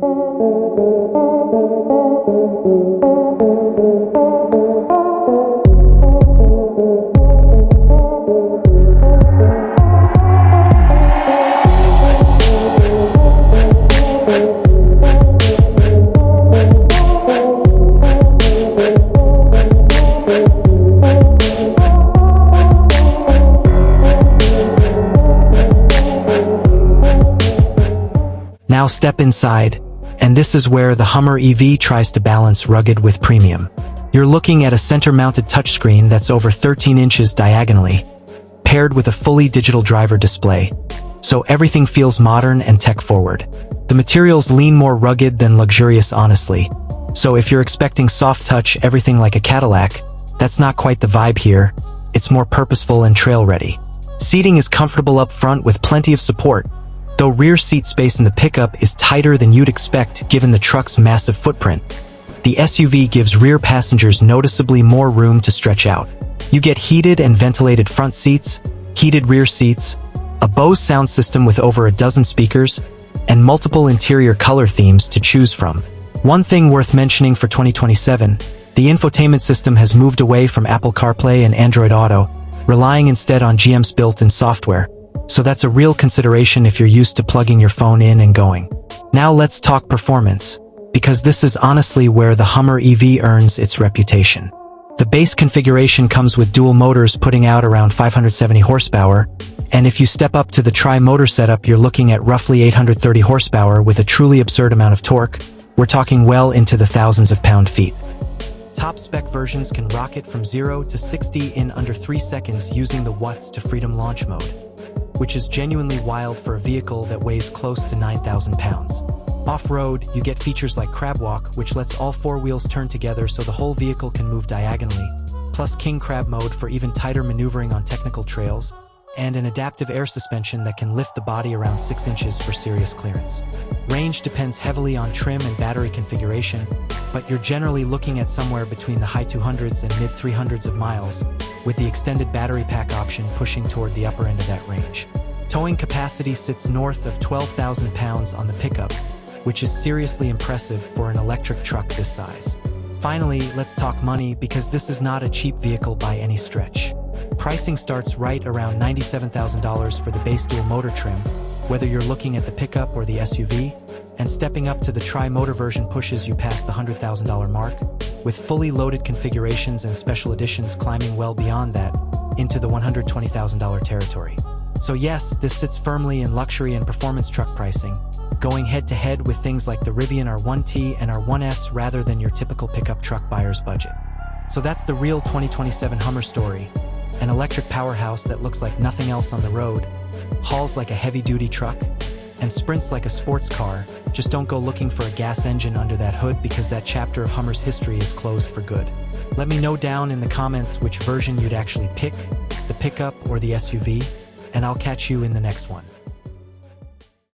Now step inside, and this is where the Hummer EV tries to balance rugged with premium. You're looking at a center-mounted touchscreen that's over 13 inches diagonally, paired with a fully digital driver display, so everything feels modern and tech-forward. The materials lean more rugged than luxurious, honestly, so if you're expecting soft touch, everything like a Cadillac, that's not quite the vibe here. It's more purposeful and trail-ready. Seating is comfortable up front with plenty of support, though rear seat space in the pickup is tighter than you'd expect given the truck's massive footprint. The SUV gives rear passengers noticeably more room to stretch out. You get heated and ventilated front seats, heated rear seats, a Bose sound system with over a dozen speakers, and multiple interior color themes to choose from. One thing worth mentioning for 2027, the infotainment system has moved away from Apple CarPlay and Android Auto, relying instead on GM's built-in software. So that's a real consideration if you're used to plugging your phone in and going. Now let's talk performance, because this is honestly where the Hummer EV earns its reputation. The base configuration comes with dual motors putting out around 570 horsepower, and if you step up to the tri-motor setup, you're looking at roughly 830 horsepower with a truly absurd amount of torque. We're talking well into the thousands of pound-feet. Top spec versions can rocket from 0 to 60 in under 3 seconds using the Watts to Freedom launch mode, which is genuinely wild for a vehicle that weighs close to 9,000 pounds. Off-road, you get features like crab walk, which lets all 4 wheels turn together so the whole vehicle can move diagonally, plus king crab mode for even tighter maneuvering on technical trails, and an adaptive air suspension that can lift the body around 6 inches for serious clearance. Range depends heavily on trim and battery configuration, but you're generally looking at somewhere between the high 200s and mid 300s of miles, with the extended battery pack option pushing toward the upper end of that range. Towing capacity sits north of 12,000 pounds on the pickup, which is seriously impressive for an electric truck this size. Finally, let's talk money, because this is not a cheap vehicle by any stretch. Pricing starts right around $97,000 for the base dual motor trim, whether you're looking at the pickup or the SUV, and stepping up to the tri-motor version pushes you past the $100,000 mark, with fully loaded configurations and special editions climbing well beyond that, into the $120,000 territory. So yes, this sits firmly in luxury and performance truck pricing, going head-to-head with things like the Rivian R1T and R1S rather than your typical pickup truck buyer's budget. So that's the real 2027 Hummer story, an electric powerhouse that looks like nothing else on the road, hauls like a heavy-duty truck, and sprints like a sports car. Just don't go looking for a gas engine under that hood, because that chapter of Hummer's history is closed for good. Let me know down in the comments which version you'd actually pick, the pickup or the SUV, and I'll catch you in the next one.